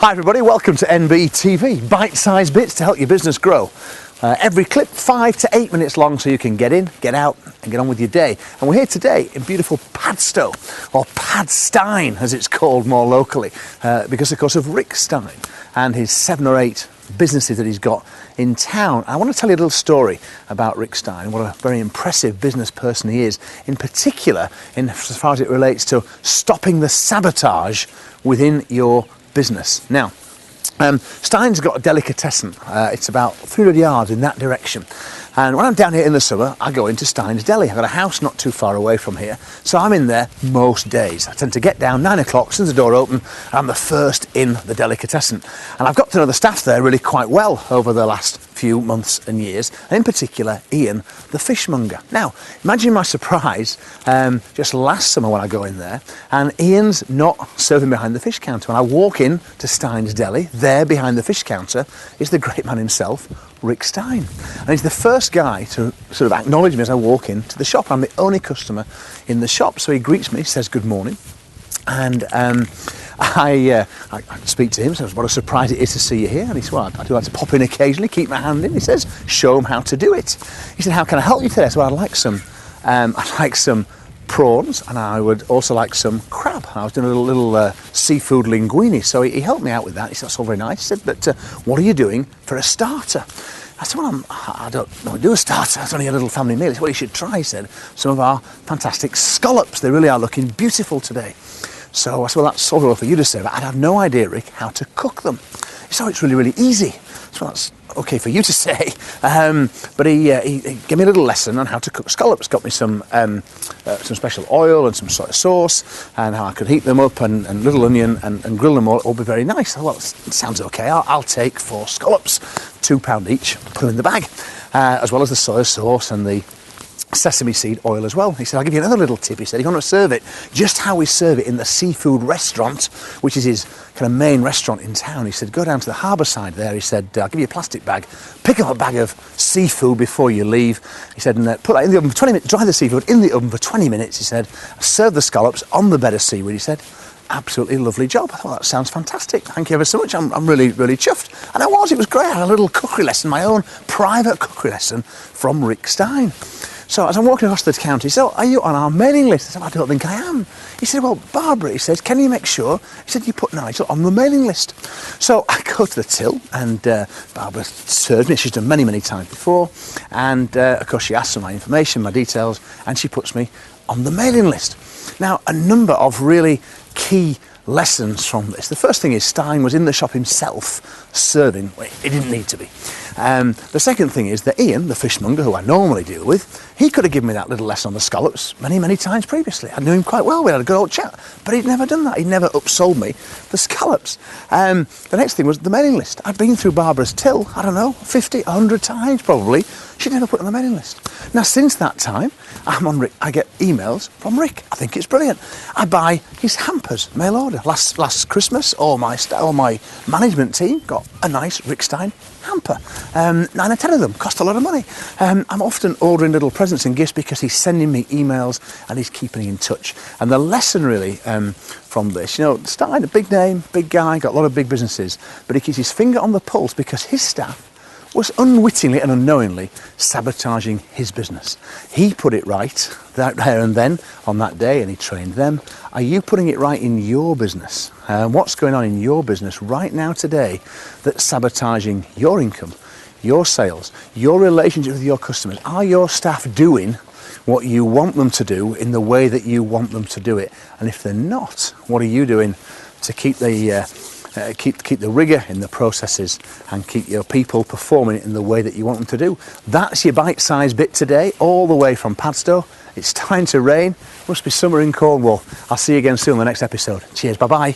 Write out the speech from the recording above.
Hi everybody, welcome to NBTV, bite-sized bits to help your business grow. Every clip 5 to 8 minutes long so you can get in, get out and get on with your day. And we're here today in beautiful Padstow, or Padstein as it's called more locally, because of course of Rick Stein and his 7 or 8 businesses that he's got in town. I want to tell you a little story about Rick Stein, what a very impressive business person he is, in particular in as far as it relates to stopping the sabotage within your business. Now, Stein's got a delicatessen. It's about 300 yards in that direction. And when I'm down here in the summer, I go into Stein's Deli. I've got a house not too far away from here, so I'm in there most days. I tend to get down 9 o'clock, since the door open, I'm the first in the delicatessen. And I've got to know the staff there really quite well over the last few months and years, and in particular Ian, the fishmonger. Now, imagine my surprise just last summer when I go in there, and Ian's not serving behind the fish counter. When I walk in to Stein's Deli, there behind the fish counter is the great man himself, Rick Stein. And he's the first guy to sort of acknowledge me as I walk into the shop. I'm the only customer in the shop, so he greets me, says good morning, and I speak to him, says what a surprise it is to see you here. And he said, well, I do like to pop in occasionally, keep my hand in. He says, show him how to do it. He said, how can I help you today? I said, well, I'd like some prawns, and I would also like some crab. I was doing a little seafood linguine, so he helped me out with that. He said, that's all very nice. He said, but what are you doing for a starter? I said, well, I don't know how to do a starter. It's only a little family meal. He said, well, you should try, he said, some of our fantastic scallops. They really are looking beautiful today. So I said, well, that's all for you to say, but I'd have no idea, Rick, how to cook them. He said, oh, it's really, really easy. So that's okay for you to say. But he gave me a little lesson on how to cook scallops. Got me some special oil and some soy sauce, and how I could heat them up, and little onion, and grill them all be very nice. Well, it sounds okay. I'll take 4 scallops, £2 each, put them in the bag, as well as the soy sauce and the sesame seed oil as well. He said, I'll give you another little tip. He said, if you want to serve it just how we serve it in the seafood restaurant, which is his kind of main restaurant in town, he said, go down to the harbour side there. He said, I'll give you a plastic bag, pick up a bag of seafood before you leave. He said, and put that in the oven for 20 minutes, dry the seafood in the oven for 20 minutes. He said, serve the scallops on the bed of seaweed. He said, absolutely lovely job. I thought, that sounds fantastic. Thank you ever so much. I'm really, really chuffed. And it was great. I had a little cookery lesson, my own private cookery lesson from Rick Stein. So as I'm walking across the counter, he said, oh, are you on our mailing list? I said, I don't think I am. He said, well, Barbara, he says, can you make sure? He said, you put Nigel on the mailing list. So I go to the till, and Barbara serves me. She's done many, many times before. And of course, she asks for my information, my details, and she puts me on the mailing list. Now, a number of really key lessons from this. The first thing is Stein was in the shop himself serving. Well, he didn't need to be. The second thing is that Ian, the fishmonger, who I normally deal with, he could have given me that little lesson on the scallops many, many times previously. I knew him quite well. We had a good old chat, but he'd never done that. He'd never upsold me the scallops. The next thing was the mailing list. I'd been through Barbara's till, I don't know, 50, 100 times probably. She'd never put on the mailing list. Now, since that time, I'm on Rick. I get emails from Rick. I think it's brilliant. I buy his hampers, mail order. Last Christmas, all my management team got a nice Rick Stein hamper. 9 or 10 of them, cost a lot of money. I'm often ordering little presents and gifts because he's sending me emails and he's keeping in touch. And the lesson really from this, Stein, a big name, big guy, got a lot of big businesses, but he keeps his finger on the pulse because his staff was unwittingly and unknowingly sabotaging his business. He put it right there and then on that day, and he trained them. Are you putting it right in your business? What's going on in your business right now today that's sabotaging your income, your sales, your relationship with your customers? Are your staff doing what you want them to do in the way that you want them to do it? And if they're not, what are you doing to keep the rigour in the processes and keep your people performing in the way that you want them to do? That's your bite-sized bit today, all the way from Padstow. It's time to rain. Must be summer in Cornwall. I'll see you again soon on the next episode. Cheers, bye-bye.